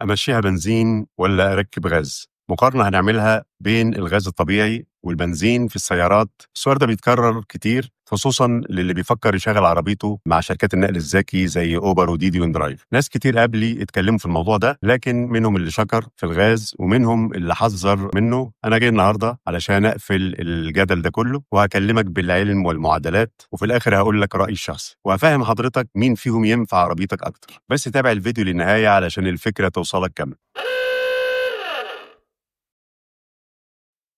أمشيها بنزين ولا أركب غاز؟ مقارنة هنعملها بين الغاز الطبيعي والبنزين في السيارات. السؤال ده بيتكرر كتير خصوصا للي بيفكر يشغل عربيته مع شركات النقل الذكي زي اوبر وديدي وندرايف. ناس كتير قبلي اتكلموا في الموضوع ده، لكن منهم اللي شكر في الغاز ومنهم اللي حذر منه. انا جاي النهارده علشان اقفل الجدل ده كله، وهكلمك بالعلم والمعادلات، وفي الاخر هقول لك رايي الشخصي وهفهم حضرتك مين فيهم ينفع عربيتك اكتر. بس تابع الفيديو للنهايه علشان الفكره توصلك كامله.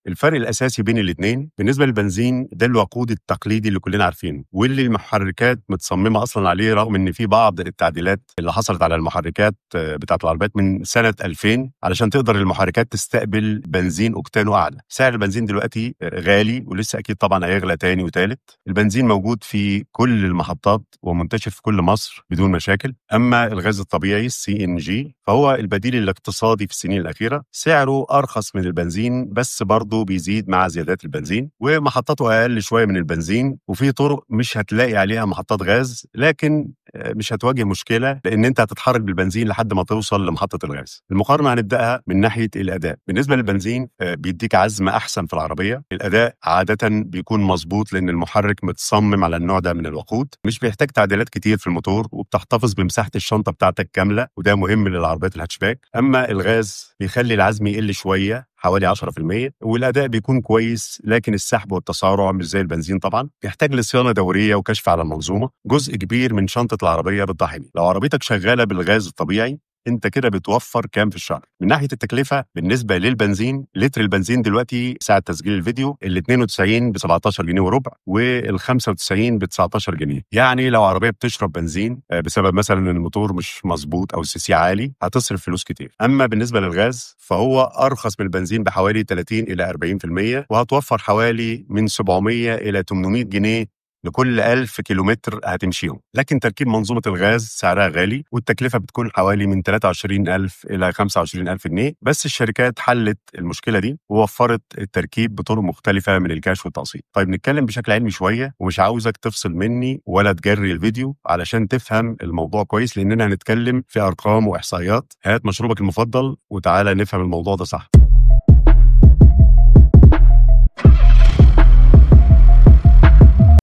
الفرق الاساسي بين الاثنين بالنسبه للبنزين ده الوقود التقليدي اللي كلنا عارفينه، واللي المحركات متصممه اصلا عليه، رغم ان في بعض التعديلات اللي حصلت على المحركات بتاعه العربيات من سنه 2000 علشان تقدر المحركات تستقبل بنزين اوكتانه اعلى. سعر البنزين دلوقتي غالي، ولسه اكيد طبعا هيغلى تاني وتالت. البنزين موجود في كل المحطات ومنتشر في كل مصر بدون مشاكل. اما الغاز الطبيعي CNG فهو البديل الاقتصادي في السنين الاخيره، سعره ارخص من البنزين بس برضه بيزيد مع زيادات البنزين، ومحطاته اقل شويه من البنزين. وفي طرق مش هتلاقي عليها محطات غاز، لكن مش هتواجه مشكله لان انت هتتحرك بالبنزين لحد ما توصل لمحطه الغاز. المقارنه هنبداها من ناحيه الاداء. بالنسبه للبنزين بيديك عزم احسن في العربيه. الاداء عاده بيكون مظبوط لان المحرك متصمم على النوع ده من الوقود، مش بيحتاج تعديلات كتير في الموتور، وبتحتفظ بمساحه الشنطه بتاعتك كامله، وده مهم للعربيات الهاتشباك. اما الغاز بيخلي العزم يقل شويه حوالي 10%، والاداء بيكون كويس، لكن السحب والتسارع مش زي البنزين. طبعا بيحتاج لصيانه دوريه وكشف على المنظومه. جزء كبير من شنطه العربيه بتضحي بيه. لو عربيتك شغاله بالغاز الطبيعي انت كده بتوفر كام في الشهر. من ناحيه التكلفه بالنسبه للبنزين، لتر البنزين دلوقتي ساعه تسجيل الفيديو ال 92 ب 17 جنيه وربع، وال 95 ب 19 جنيه. يعني لو عربيه بتشرب بنزين بسبب مثلا ان الموتور مش مظبوط او السي عالي، هتصرف فلوس كتير. اما بالنسبه للغاز فهو ارخص من البنزين بحوالي 30 الى 40%، وهتوفر حوالي من 700 الى 800 جنيه لكل 1000 كيلومتر هتمشيهم. لكن تركيب منظومة الغاز سعرها غالي، والتكلفة بتكون حوالي من 23,000 إلى 25,000 جنيه. بس الشركات حلت المشكلة دي ووفرت التركيب بطرق مختلفة من الكاش والتقسيط. طيب نتكلم بشكل علمي شوية، ومش عاوزك تفصل مني ولا تجري الفيديو علشان تفهم الموضوع كويس، لأننا هنتكلم في أرقام وإحصائيات. هات مشروبك المفضل وتعالى نفهم الموضوع ده صح.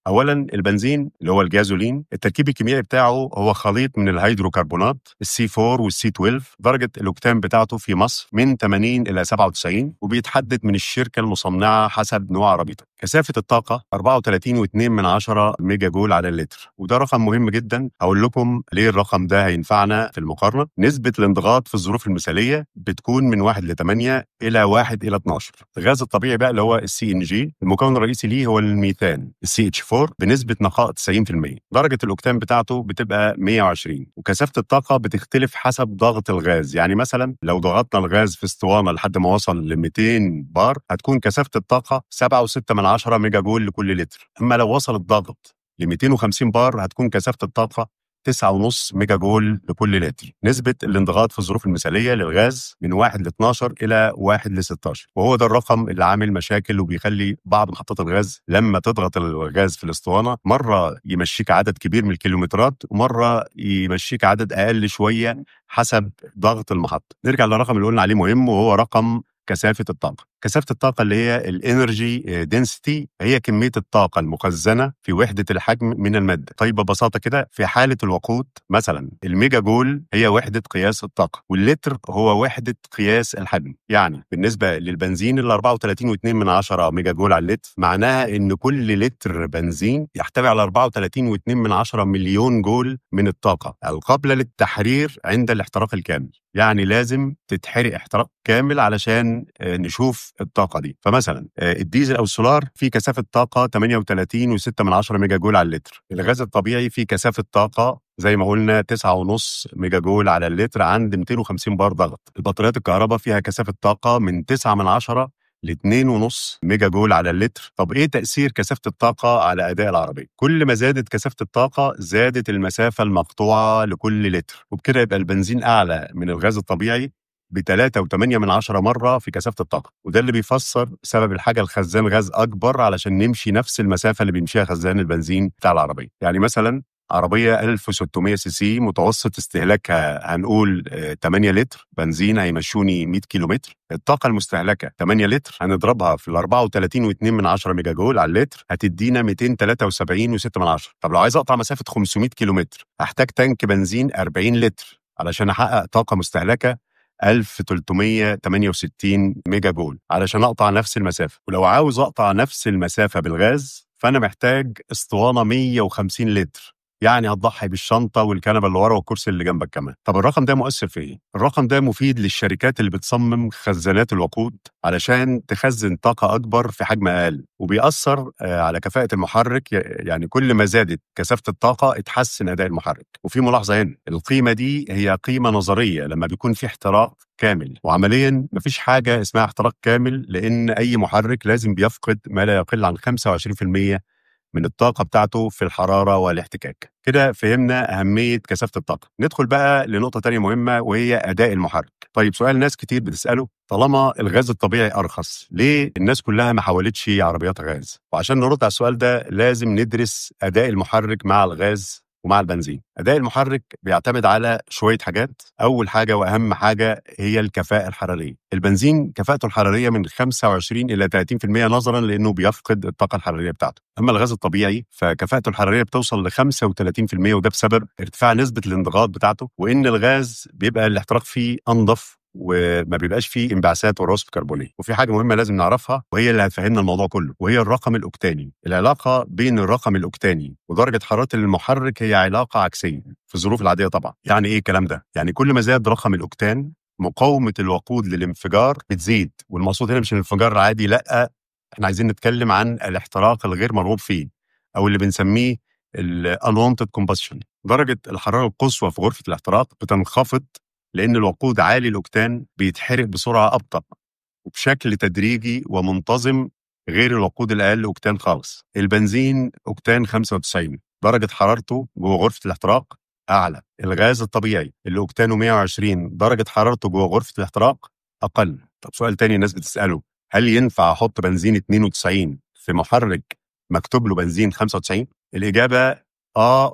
اولا البنزين اللي هو الجازولين، التركيب الكيميائي بتاعه هو خليط من الهيدروكربونات الC4 والC12. درجه الاوكتان بتاعته في مصر من 80 الى 97، وبيتحدد من الشركه المصنعه حسب نوع عربيتك. كثافه الطاقه 34.2 ميجا جول على اللتر، وده رقم مهم جدا. هقول لكم ليه الرقم ده هينفعنا في المقارنه. نسبه الانضغاط في الظروف المثاليه بتكون من 1 ل 8 الى 1 الى 12. الغاز الطبيعي بقى اللي هو الCNG، المكون الرئيسي ليه هو الميثان CH4 بنسبة نقاء 90%. درجة الأوكتان بتاعته بتبقى 120، وكثافة الطاقة بتختلف حسب ضغط الغاز. يعني مثلا لو ضغطنا الغاز في اسطوانة لحد ما وصل ل 200 بار، هتكون كثافة الطاقة 7.6 ميجا جول لكل لتر. أما لو وصل الضغط ل 250 بار هتكون كثافة الطاقة 9.5 ميجا جول لكل لتر. نسبة الانضغاط في الظروف المثالية للغاز من 1 ل 12 إلى 1 ل 16، وهو ده الرقم اللي عامل مشاكل وبيخلي بعض محطات الغاز لما تضغط الغاز في الاسطوانة مرة يمشيك عدد كبير من الكيلومترات، ومرة يمشيك عدد أقل شوية حسب ضغط المحطة. نرجع للرقم اللي قلنا عليه مهم، وهو رقم كثافة الطاقة. كثافة الطاقة اللي هي الانرجي دنسيتي هي كمية الطاقة المخزنة في وحدة الحجم من المادة. طيب ببساطة كده، في حالة الوقود مثلا الميجا جول هي وحدة قياس الطاقة، واللتر هو وحدة قياس الحجم. يعني بالنسبة للبنزين ال 34.2 ميجا جول على اللتر، معناها ان كل لتر بنزين يحتوي على 34.2 مليون جول من الطاقة القابلة للتحرير عند الاحتراق الكامل. يعني لازم تتحرق احتراق كامل علشان نشوف الطاقة دي. فمثلا الديزل أو السولار فيه كثافة طاقة 38.6 ميجا جول على اللتر. الغاز الطبيعي فيه كثافة طاقة زي ما قلنا 9.5 ميجا جول على اللتر عند 250 بار ضغط. البطاريات الكهرباء فيها كثافة طاقة من 9 ل 2.5 ميجا جول على اللتر. طب ايه تأثير كثافة الطاقة على أداء العربية؟ كل ما زادت كثافة الطاقة زادت المسافة المقطوعة لكل لتر، وبكده يبقى البنزين أعلى من الغاز الطبيعي ب3.8 مرة في كثافة الطاقة. وده اللي بيفسر سبب الحاجة لخزان غاز أكبر علشان نمشي نفس المسافة اللي بيمشيها خزان البنزين بتاع العربية. يعني مثلا عربية 1600 سي سي متوسط استهلاكها هنقول 8 لتر بنزين هيمشوني 100 كيلومتر. الطاقة المستهلكة 8 لتر هنضربها في ال 34.2 ميجا جول على اللتر هتدينا 273.6. طب لو عايز اقطع مسافة 500 كيلومتر هحتاج تانك بنزين 40 لتر علشان احقق طاقة مستهلكة 1368 ميجا جول علشان اقطع نفس المسافة. ولو عاوز اقطع نفس المسافة بالغاز فانا محتاج اسطوانة 150 لتر، يعني هتضحي بالشنطة والكنبة اللي ورا والكرسي اللي جنبك كمان. طب الرقم ده مؤثر في ايه؟ الرقم ده مفيد للشركات اللي بتصمم خزانات الوقود علشان تخزن طاقة أكبر في حجم أقل، وبيأثر على كفاءة المحرك. يعني كل ما زادت كثافة الطاقة اتحسن أداء المحرك. وفي ملاحظة هنا، القيمة دي هي قيمة نظرية لما بيكون في احتراق كامل، وعمليا مفيش حاجة اسمها احتراق كامل لأن أي محرك لازم بيفقد ما لا يقل عن 25% من الطاقة بتاعته في الحرارة والاحتكاك. كده فهمنا أهمية كثافة الطاقة. ندخل بقى لنقطة تانية مهمة وهي أداء المحرك. طيب سؤال ناس كتير بتسأله، طالما الغاز الطبيعي أرخص ليه الناس كلها ما حولتش عربيات غاز؟ وعشان نرد على السؤال ده لازم ندرس أداء المحرك مع الغاز ومع البنزين. أداء المحرك بيعتمد على شوية حاجات. أول حاجة وأهم حاجة هي الكفاءة الحرارية. البنزين كفاءته الحرارية من 25 إلى 30% نظرا لأنه بيفقد الطاقة الحرارية بتاعته. أما الغاز الطبيعي فكفاءته الحرارية بتوصل ل 35%، وده بسبب ارتفاع نسبة الانضغاط بتاعته، وإن الغاز بيبقى الاحتراق فيه أنظف وما بيبقاش فيه انبعاثات ورواسب كربونيه. وفي حاجه مهمه لازم نعرفها وهي اللي هتفهمنا الموضوع كله، وهي الرقم الاوكتاني. العلاقه بين الرقم الاوكتاني ودرجه حراره المحرك هي علاقه عكسيه في الظروف العاديه طبعا. يعني ايه الكلام ده؟ يعني كل ما زاد رقم الاوكتان مقاومه الوقود للانفجار بتزيد. والمقصود هنا مش الانفجار العادي، لا، احنا عايزين نتكلم عن الاحتراق الغير مرغوب فيه او اللي بنسميه unwanted combustion. درجه الحراره القصوى في غرفه الاحتراق بتنخفض لأن الوقود عالي الأوكتان بيتحرق بسرعة أبطأ وبشكل تدريجي ومنتظم، غير الوقود الأقل أوكتان خالص. البنزين أوكتان 95 درجة حرارته جوه غرفة الاحتراق أعلى. الغاز الطبيعي اللي أوكتانه 120 درجة حرارته جوه غرفة الاحتراق أقل. طب سؤال تاني الناس بتسأله، هل ينفع أحط بنزين 92 في محرك مكتوب له بنزين 95؟ الإجابة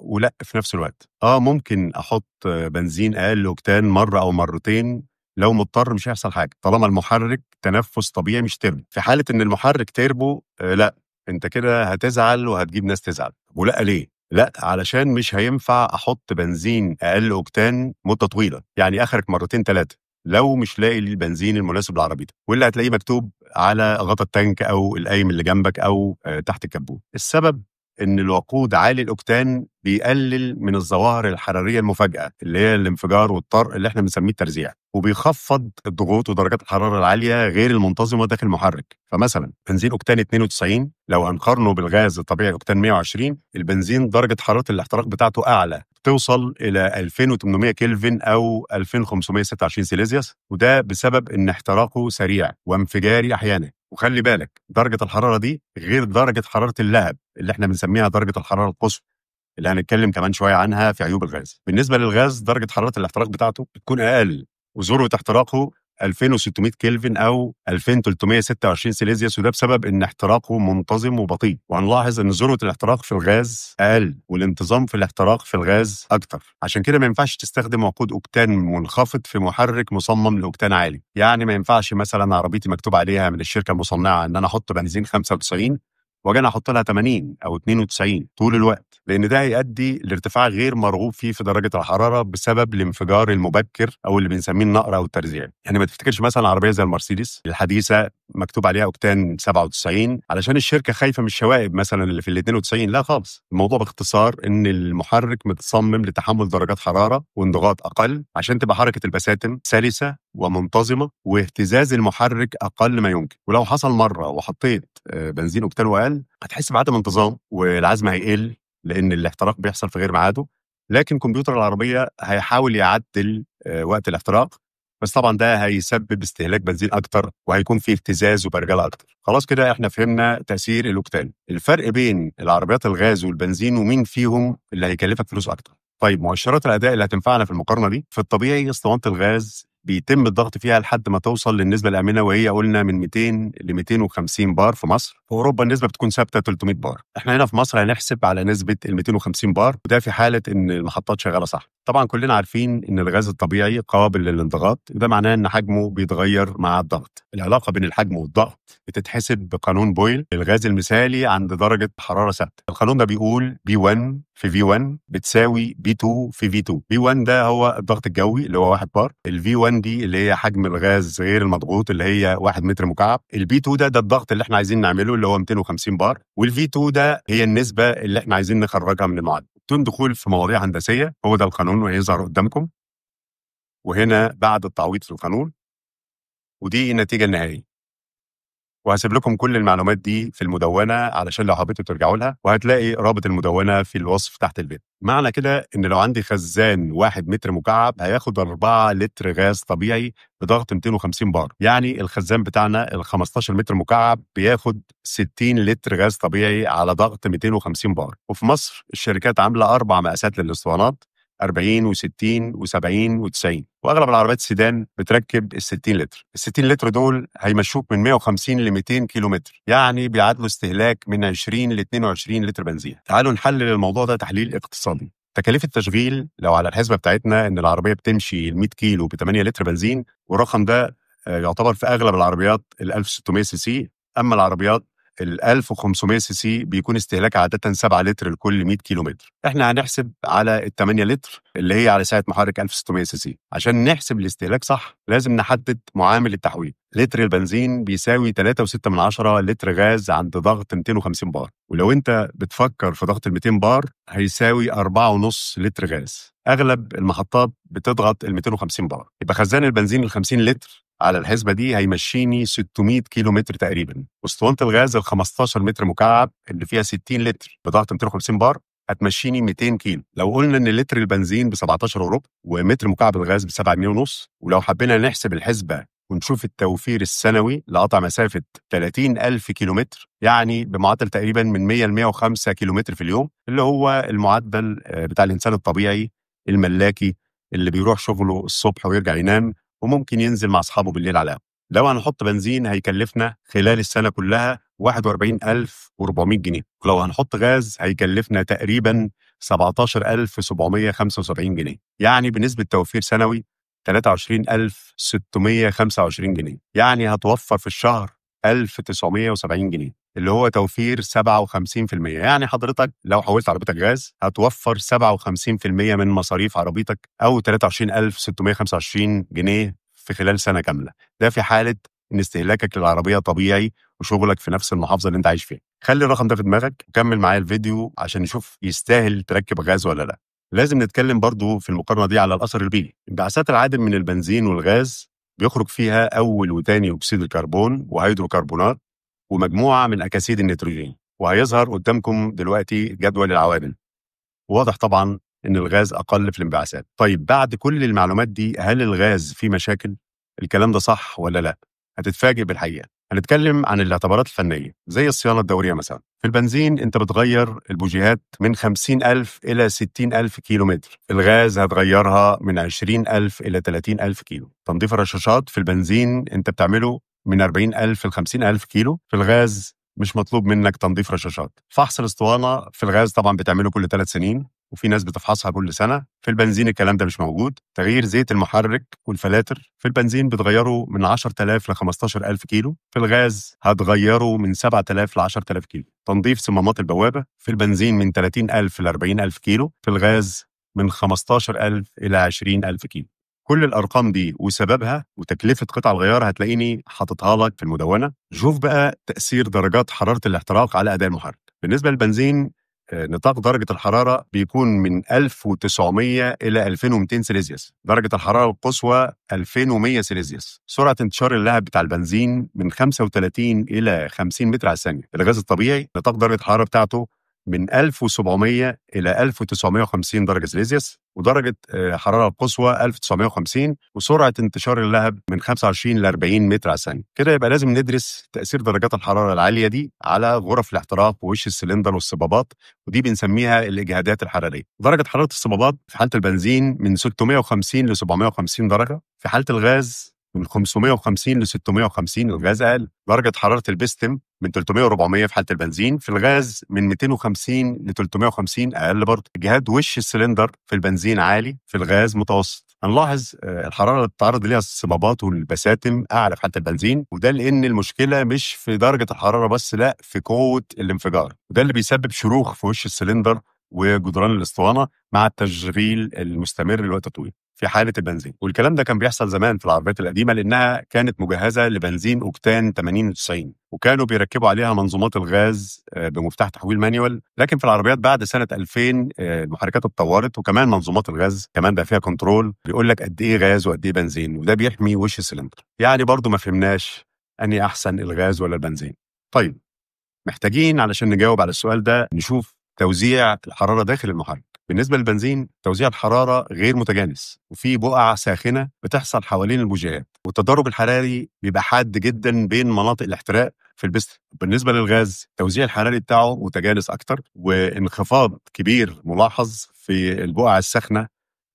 ولا في نفس الوقت. ممكن احط بنزين اقل اوكتان مره او مرتين لو مضطر، مش هيحصل حاجه طالما المحرك تنفس طبيعي مش تربو. في حاله ان المحرك تربو لا، انت كده هتزعل وهتجيب ناس تزعل. ولا ليه؟ لا، علشان مش هينفع احط بنزين اقل اوكتان مده طويله، يعني اخرك مرتين ثلاثه لو مش لاقي البنزين المناسب لعربيتك، واللي هتلاقيه مكتوب على غطا التانك او القايم اللي جنبك او تحت الكبوت. السبب ان الوقود عالي الاوكتان بيقلل من الظواهر الحراريه المفاجئه اللي هي الانفجار والطرق اللي احنا بنسميه الترزيع، وبيخفض الضغوط ودرجات الحراره العاليه غير المنتظمه داخل المحرك. فمثلا بنزين اوكتان 92 لو هنقارنه بالغاز الطبيعي اوكتان 120، البنزين درجه حراره الاحتراق بتاعته اعلى، توصل الى 2800 كلفن او 2526 سيليزيوس، وده بسبب ان احتراقه سريع وانفجاري احيانا. وخلي بالك درجة الحرارة دي غير درجة حرارة اللهب اللي احنا بنسميها درجة الحرارة القصوى اللي هنتكلم كمان شوية عنها في عيوب الغاز. بالنسبة للغاز درجة حرارة الاحتراق بتاعته بتكون أقل، وذروة احتراقه 2600 كلفن أو 2326 سيليزيوس، وده بسبب إن احتراقه منتظم وبطيء. وهنلاحظ إن ذروة الاحتراق في الغاز أقل والانتظام في الاحتراق في الغاز أكتر. عشان كده ما ينفعش تستخدم وقود أوكتان منخفض في محرك مصمم لأوكتان عالي. يعني ما ينفعش مثلا عربيتي مكتوب عليها من الشركة المصنعة إن أنا أحط بنزين 95 واجي انا احط لها 80 او 92 طول الوقت، لان ده هيؤدي لارتفاع غير مرغوب فيه في درجه الحراره بسبب الانفجار المبكر او اللي بنسميه النقر او الترزيع. يعني ما تفتكرش مثلا عربيه زي المرسيدس الحديثه مكتوب عليها اوكتان 97 علشان الشركه خايفه من الشوائب مثلا اللي في ال 92. لا خالص، الموضوع باختصار ان المحرك متصمم لتحمل درجات حراره وانضغاط اقل عشان تبقى حركه البساتم سلسه ومنتظمه واهتزاز المحرك اقل ما يمكن. ولو حصل مره وحطيت بنزين اوكتان واقل هتحس بعدم انتظام والعزم هيقل لان الاحتراق بيحصل في غير ميعاده، لكن كمبيوتر العربيه هيحاول يعدل وقت الاحتراق، بس طبعا ده هيسبب استهلاك بنزين اكتر وهيكون فيه اهتزاز وبرجله اكتر. خلاص كده احنا فهمنا تاثير الاوكتان. الفرق بين العربيات الغاز والبنزين ومين فيهم اللي هيكلفك فلوس اكتر. طيب مؤشرات الاداء اللي هتنفعنا في المقارنه دي، في الطبيعي اسطوانه الغاز بيتم الضغط فيها لحد ما توصل للنسبة الآمنة، وهي قلنا من 200 ل 250 بار في مصر. في أوروبا النسبة بتكون ثابتة 300 بار. احنا هنا في مصر هنحسب على نسبة ال 250 بار، وده في حالة إن المحطات شغالة صح. طبعا كلنا عارفين إن الغاز الطبيعي قابل للانضغاط، وده معناه إن حجمه بيتغير مع الضغط. العلاقة بين الحجم والضغط بتتحسب بقانون بويل. الغاز المثالي عند درجة حرارة ثابتة. القانون ده بيقول B1 في V1 بتساوي B2 في V2. B1 ده هو الضغط الجوي اللي هو 1 بار. ال V1 دي اللي هي حجم الغاز غير المضغوط اللي هي 1 متر مكعب. ال B2 ده الضغط اللي احنا عايزين نعمله اللي هو 250 بار. وال V2 ده هي النسبة اللي احنا عايزين نخرجها من المعادلة. بدون دخول في مواضيع هندسية، هو ده القانون وهيظهر قدامكم. وهنا بعد التعويض في القانون، ودي النتيجة النهائية. وهسيب لكم كل المعلومات دي في المدونة علشان لو حبيتوا ترجعوا لها، وهتلاقي رابط المدونة في الوصف تحت الفيديو. معنى كده إن لو عندي خزان 1 متر مكعب هياخد 4 لتر غاز طبيعي بضغط 250 بار. يعني الخزان بتاعنا ال 15 متر مكعب بياخد 60 لتر غاز طبيعي على ضغط 250 بار. وفي مصر الشركات عاملة 4 مقاسات للاسطوانات، 40 و60 و70 و90. واغلب العربيات السيدان بتركب ال 60 لتر. ال 60 لتر دول هيمشوك من 150 ل 200 كيلو متر، يعني بيعادلوا استهلاك من 20 ل 22 لتر بنزين. تعالوا نحلل الموضوع ده تحليل اقتصادي. تكاليف التشغيل لو على الحسبه بتاعتنا ان العربيه بتمشي ال 100 كيلو ب 8 لتر بنزين، والرقم ده يعتبر في اغلب العربيات ال 1600 سي سي. اما العربيات ال 1500 سي سي بيكون استهلاك عادة 7 لتر لكل 100 كيلو متر. احنا هنحسب على ال 8 لتر اللي هي على سعة محرك 1600 سي سي. عشان نحسب الاستهلاك صح لازم نحدد معامل التحويل. لتر البنزين بيساوي 3.6 لتر غاز عند ضغط 250 بار، ولو انت بتفكر في ضغط ال 200 بار هيساوي 4.5 لتر غاز. اغلب المحطات بتضغط ال 250 بار. يبقى خزان البنزين ال 50 لتر على الحسبة دي هيمشيني 600 كيلو متر تقريبا. واسطوانة الغاز ال 15 متر مكعب اللي فيها 60 لتر بضغط 250 بار هتمشيني 200 كيلو. لو قلنا ان لتر البنزين ب 17 وربع ومتر مكعب الغاز ب 7 جنيه ونص، ولو حبينا نحسب الحسبة ونشوف التوفير السنوي لقطع مسافة 30,000 كيلو متر، يعني بمعدل تقريبا من 100 ل 105 كيلو متر في اليوم، اللي هو المعدل بتاع الإنسان الطبيعي الملاكي اللي بيروح شغله الصبح ويرجع ينام وممكن ينزل مع أصحابه بالليل على القهوة. لو هنحط بنزين هيكلفنا خلال السنة كلها 41,400 جنيه، ولو هنحط غاز هيكلفنا تقريبا 17,775 جنيه، يعني بنسبة توفير سنوي 23,625 جنيه. يعني هتوفر في الشهر 1,970 جنيه اللي هو توفير 57%. يعني حضرتك لو حولت عربيتك غاز هتوفر 57% من مصاريف عربيتك أو 23,625 جنيه في خلال سنة كاملة. ده في حالة إن استهلاكك للعربية طبيعي وشغلك في نفس المحافظة اللي أنت عايش فيها. خلي الرقم ده في دماغك وكمل معايا الفيديو عشان نشوف يستاهل تركب غاز ولا لا. لازم نتكلم برضو في المقارنة دي على الأثر البيئي. انبعاثات العادم من البنزين والغاز بيخرج فيها أول وتاني أكسيد الكربون وهيدروكربونات ومجموعة من أكاسيد النيتروجين. وهيظهر قدامكم دلوقتي جدول العوامل. واضح طبعا إن الغاز أقل في الانبعاثات. طيب بعد كل المعلومات دي هل الغاز فيه مشاكل؟ الكلام ده صح ولا لا؟ هتتفاجئ بالحقيقة. هنتكلم عن الاعتبارات الفنية زي الصيانة الدورية مثلا. في البنزين انت بتغير البوجيهات من 50,000 إلى 60,000 كيلو متر. في الغاز هتغيرها من 20,000 إلى 30,000 كيلو. تنظيف الرشاشات في البنزين انت بتعمله من 40,000 ل 50,000 كيلو. في الغاز مش مطلوب منك تنظيف رشاشات. فحص الاسطوانة في الغاز طبعا بتعمله كل 3 سنين، وفي ناس بتفحصها كل سنة. في البنزين الكلام ده مش موجود. تغيير زيت المحرك والفلاتر في البنزين بتغيره من 10,000 ل 15,000 كيلو. في الغاز هتغيره من 7,000 ل 10,000 كيلو. تنظيف صمامات البوابة في البنزين من 30,000 ل 40,000 كيلو. في الغاز من 15,000 إلى 20,000 كيلو. كل الأرقام دي وسببها وتكلفة قطع الغيار هتلاقيني حاططها لك في المدونة. شوف بقى تأثير درجات حرارة الاحتراق على أداء المحرك. بالنسبة للبنزين نطاق درجة الحرارة بيكون من 1900 إلى 2200 سيليزيوس. درجة الحرارة القصوى 2100 سيليزيوس. سرعة انتشار اللهب بتاع البنزين من 35 إلى 50 متر على الثانية. الغاز الطبيعي نطاق درجة الحرارة بتاعته من 1700 إلى 1950 درجة سليزيوس، ودرجة حرارة القصوى 1950، وسرعة انتشار اللهب من 25 ل 40 متر على الثانية. كده يبقى لازم ندرس تأثير درجات الحرارة العالية دي على غرف الاحتراق ووش السلندر والصبابات، ودي بنسميها الإجهادات الحرارية. درجة حرارة الصبابات في حالة البنزين من 650 ل 750 درجة، في حالة الغاز من 550 ل 650، الغاز أقل. درجة حرارة البستم من 300 و 400 في حالة البنزين، في الغاز من 250 ل 350 أقل برضه. إجهاد وش السلندر في البنزين عالي، في الغاز متوسط. هنلاحظ الحرارة اللي بتتعرض ليها الصبابات والبساتم أعلى في حالة البنزين، وده لأن المشكلة مش في درجة الحرارة بس، لا، في قوة الانفجار، وده اللي بيسبب شروخ في وش السلندر وجدران الاسطوانة مع التشغيل المستمر لوقت طويل في حالة البنزين. والكلام ده كان بيحصل زمان في العربيات القديمة لأنها كانت مجهزة لبنزين أوكتان 80 90، وكانوا بيركبوا عليها منظومات الغاز بمفتاح تحويل مانيوال. لكن في العربيات بعد سنة 2000 المحركات اتطورت، وكمان منظومات الغاز كمان بقى فيها كنترول بيقول لك قد إيه غاز وقد إيه بنزين، وده بيحمي وش السلندر. يعني برضو ما فهمناش أني أحسن، الغاز ولا البنزين؟ طيب، محتاجين علشان نجاوب على السؤال ده نشوف توزيع الحرارة داخل المحرك. بالنسبة للبنزين توزيع الحرارة غير متجانس، وفي بقع ساخنة بتحصل حوالين البوجيهات، والتدرج الحراري بيبقى حاد جدا بين مناطق الاحتراق في البستم. بالنسبة للغاز التوزيع الحراري بتاعه متجانس أكتر، وانخفاض كبير ملاحظ في البقع الساخنة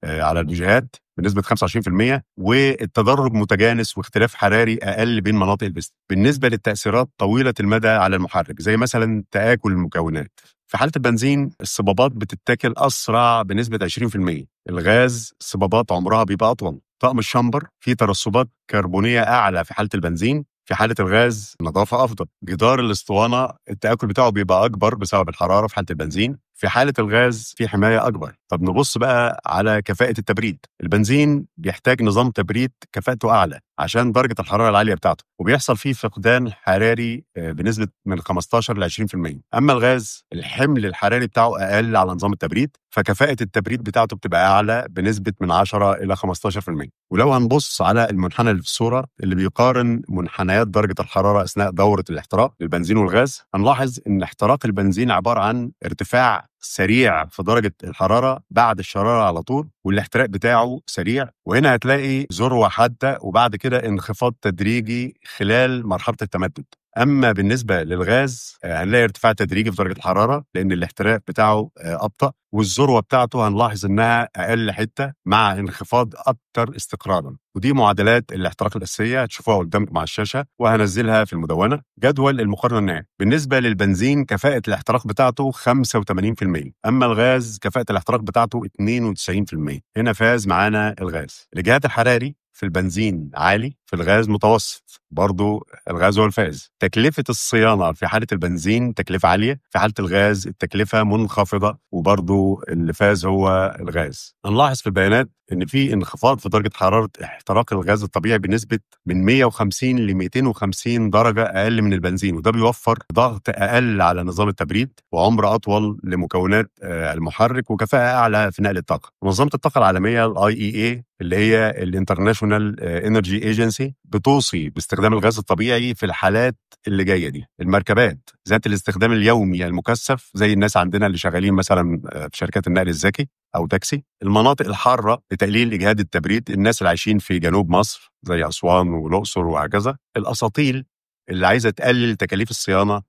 على البوجيهات بنسبة 25%، والتدرج متجانس واختلاف حراري أقل بين مناطق البستم. بالنسبة للتأثيرات طويلة المدى على المحرك زي مثلا تآكل المكونات، في حالة البنزين الصبابات بتتاكل أسرع بنسبة 20%، الغاز الصبابات عمرها بيبقى أطول. طقم الشامبر فيه ترسبات كربونية أعلى في حالة البنزين، في حالة الغاز نظافة أفضل. جدار الاسطوانة التآكل بتاعه بيبقى أكبر بسبب الحرارة في حالة البنزين، في حالة الغاز في حماية أكبر. طب نبص بقى على كفاءة التبريد. البنزين بيحتاج نظام تبريد كفاءته أعلى عشان درجة الحرارة العالية بتاعته، وبيحصل فيه فقدان حراري بنسبة من 15 ل 20%. أما الغاز الحمل الحراري بتاعه أقل على نظام التبريد، فكفاءة التبريد بتاعته بتبقى أعلى بنسبة من 10 إلى 15%. ولو هنبص على المنحنى اللي في الصورة اللي بيقارن منحنيات درجة الحرارة أثناء دورة الاحتراق للبنزين والغاز، هنلاحظ إن احتراق البنزين عبارة عن ارتفاع سريع في درجة الحرارة بعد الشرارة على طول، والاحتراق بتاعه سريع، وهنا هتلاقي ذروة حادة وبعد كده انخفاض تدريجي خلال مرحلة التمدد. أما بالنسبة للغاز هنلاقي ارتفاع تدريجي في درجة الحرارة لأن الاحتراق بتاعه أبطأ، والذروة بتاعته هنلاحظ إنها أقل حتة مع انخفاض أكتر استقرارا. ودي معادلات الاحتراق الأساسية هتشوفوها قدامكم على الشاشة وهنزلها في المدونة. جدول المقارنة النهائي بالنسبة للبنزين كفاءة الاحتراق بتاعته 85%، أما الغاز كفاءة الاحتراق بتاعته 92%. هنا فاز معانا الغاز. الإجهاد الحراري في البنزين عالي، في الغاز متوسط، برضو الغاز هو الفائز. تكلفة الصيانة في حالة البنزين تكلفة عالية، في حالة الغاز التكلفة منخفضة، وبرضو اللي فاز هو الغاز. نلاحظ في البيانات إن في انخفاض في درجة حرارة احتراق الغاز الطبيعي بنسبة من 150 ل 250 درجة أقل من البنزين، وده بيوفر ضغط أقل على نظام التبريد وعمر أطول لمكونات المحرك وكفاءة أعلى في نقل الطاقة. منظمة الطاقة العالمية IEA اللي هي الانترناشونال انرجي ايجنسي بتوصي باستخدام الغاز الطبيعي في الحالات اللي جايه دي: المركبات ذات الاستخدام اليومي المكثف زي الناس عندنا اللي شغالين مثلا في شركات النقل الذكي او تاكسي، المناطق الحاره لتقليل اجهاد التبريد، الناس اللي عايشين في جنوب مصر زي اسوان والاقصر وهكذا، الاساطيل اللي عايزه تقلل تكاليف الصيانه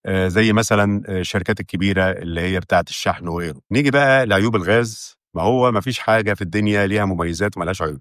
زي مثلا الشركات الكبيره اللي هي بتاعه الشحن وغيره. نيجي بقى لعيوب الغاز. ما هو ما فيش حاجة في الدنيا ليها مميزات وملهاش عيوب.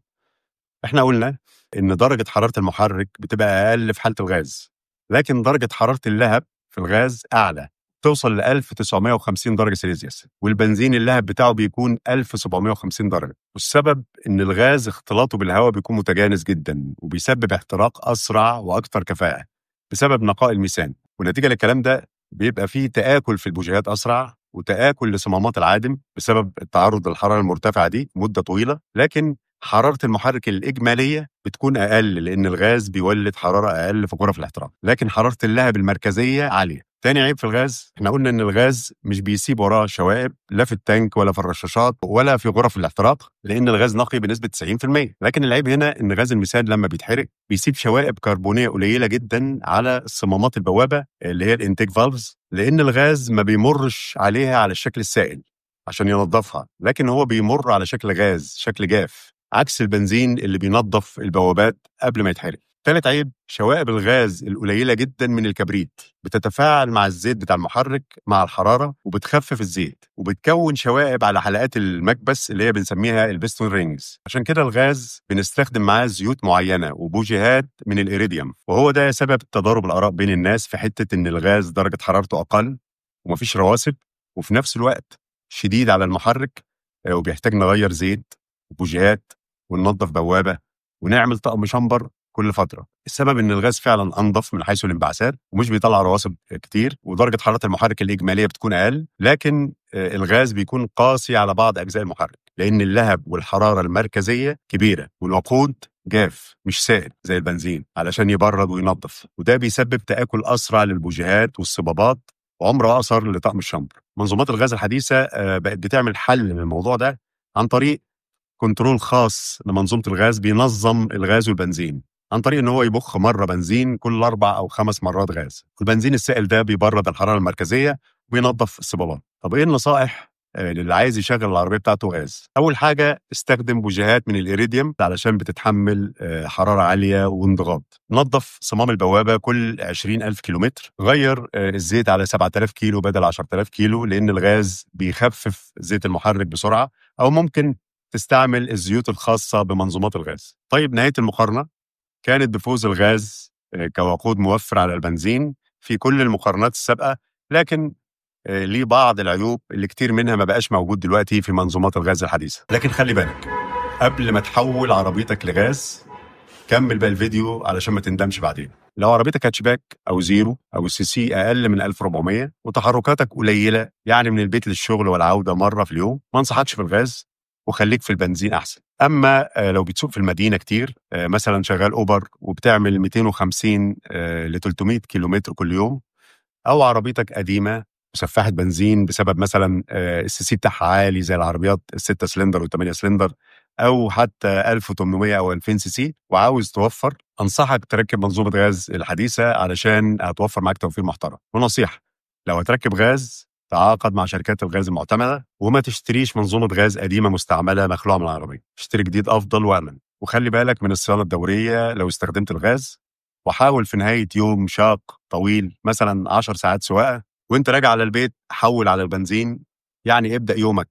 احنا قلنا ان درجة حرارة المحرك بتبقى اقل في حالة الغاز، لكن درجة حرارة اللهب في الغاز اعلى، توصل ل 1950 درجة سيليزيوس، والبنزين اللهب بتاعه بيكون 1750 درجة. والسبب ان الغاز اختلاطه بالهواء بيكون متجانس جدا وبيسبب احتراق اسرع واكثر كفاءة بسبب نقاء الميثان، ونتيجة للكلام ده بيبقى فيه تآكل في البوجيهات اسرع وتآكل لصمامات العادم بسبب التعرض للحرارة المرتفعة دي مدة طويلة. لكن حرارة المحرك الإجمالية بتكون أقل لأن الغاز بيولد حرارة أقل في غرف الاحتراق، لكن حرارة اللهب المركزية عالية. تاني عيب في الغاز، احنا قلنا ان الغاز مش بيسيب وراه شوائب لا في التانك ولا في الرشاشات ولا في غرف الاحتراق، لان الغاز نقي بنسبه 90%. لكن العيب هنا ان غاز الميثان لما بيتحرق بيسيب شوائب كربونيه قليله جدا على صمامات البوابه اللي هي الانتيك فالفز، لان الغاز ما بيمرش عليها على الشكل السائل عشان ينظفها، لكن هو بيمر على شكل غاز، شكل جاف، عكس البنزين اللي بينظف البوابات قبل ما يتحرق. ثالث عيب، شوائب الغاز القليله جدا من الكبريت بتتفاعل مع الزيت بتاع المحرك مع الحراره وبتخفف الزيت وبتكون شوائب على حلقات المكبس اللي هي بنسميها البستون رينجز. عشان كده الغاز بنستخدم معاه زيوت معينه وبوجيهات من الإيريديوم، وهو ده سبب تضارب الاراء بين الناس في حته ان الغاز درجه حرارته اقل ومفيش رواسب وفي نفس الوقت شديد على المحرك، وبيحتاج نغير زيت وبوجيهات وننظف بوابه ونعمل طقم شمبر كل فتره. السبب ان الغاز فعلا انضف من حيث الانبعاثات ومش بيطلع رواسب كتير، ودرجه حراره المحرك الاجماليه بتكون اقل، لكن الغاز بيكون قاسي على بعض اجزاء المحرك لان اللهب والحراره المركزيه كبيره والوقود جاف مش سائل زي البنزين علشان يبرد وينظف، وده بيسبب تآكل اسرع للبوجيهات والصبابات وعمر اقصر لطقم الشمبر. منظومات الغاز الحديثه بقت بتعمل حل للموضوع ده عن طريق كنترول خاص لمنظومه الغاز بينظم الغاز والبنزين عن طريق ان هو يبخ مره بنزين كل 4 أو 5 مرات غاز. البنزين السائل ده بيبرد الحراره المركزيه وبينظف الصبابات. طب ايه النصائح للي عايز يشغل العربيه بتاعته غاز؟ اول حاجه، استخدم بوجيهات من الإيريديوم علشان بتتحمل حراره عاليه وانضغاط. نظف صمام البوابه كل 20,000 كيلومتر. غير الزيت على 7,000 كيلو بدل 10,000 كيلو لان الغاز بيخفف زيت المحرك بسرعه، او ممكن تستعمل الزيوت الخاصه بمنظومات الغاز. طيب، نهايه المقارنه كانت بفوز الغاز كوقود موفر على البنزين في كل المقارنات السابقة، لكن ليه بعض العيوب اللي كتير منها ما بقاش موجود دلوقتي في منظومات الغاز الحديثة. لكن خلي بالك قبل ما تحول عربيتك لغاز، كمل بقى الفيديو علشان ما تندمش بعدين. لو عربيتك هاتشباك او زيرو او السي سي اقل من 1400 وتحركاتك قليله، يعني من البيت للشغل والعوده مره في اليوم، ما انصحكش في الغاز وخليك في البنزين احسن. اما لو بتسوق في المدينه كتير، مثلا شغال اوبر وبتعمل 250 ل 300 كيلومتر كل يوم، او عربيتك قديمه مسفحه بنزين بسبب مثلا السي سي بتاعها عالي زي العربيات ال6 سلندر وال8 سلندر، او حتى 1800 او 2000 سي سي، وعاوز توفر، انصحك تركب منظومه غاز الحديثه علشان هتوفر معاك توفير محترم. ونصيحه، لو هتركب غاز تعاقد مع شركات الغاز المعتمده وما تشتريش منظومه غاز قديمه مستعمله مخلوعه من العربيه. اشتري جديد افضل وامن، وخلي بالك من الصيانه الدوريه لو استخدمت الغاز. وحاول في نهايه يوم شاق طويل مثلا 10 ساعات سواقه وانت راجع على البيت حول على البنزين، يعني ابدأ يومك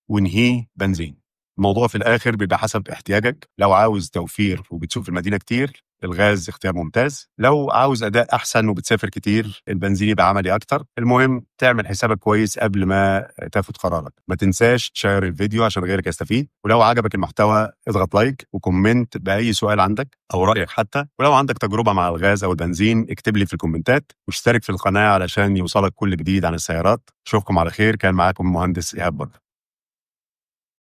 وانهيه بنزين. الموضوع في الآخر بيبقى حسب احتياجك. لو عاوز توفير وبتسوق في المدينة كتير، الغاز اختيار ممتاز. لو عاوز أداء أحسن وبتسافر كتير، البنزين يبقى عملي أكتر. المهم تعمل حسابك كويس قبل ما تاخد قرارك. ما تنساش تشير الفيديو عشان غيرك يستفيد، ولو عجبك المحتوى اضغط لايك وكومنت بأي سؤال عندك أو رأيك حتى، ولو عندك تجربة مع الغاز أو البنزين اكتب لي في الكومنتات، واشترك في القناة علشان يوصلك كل جديد عن السيارات. أشوفكم على خير. كان معاكم المهندس إيهاب بركة.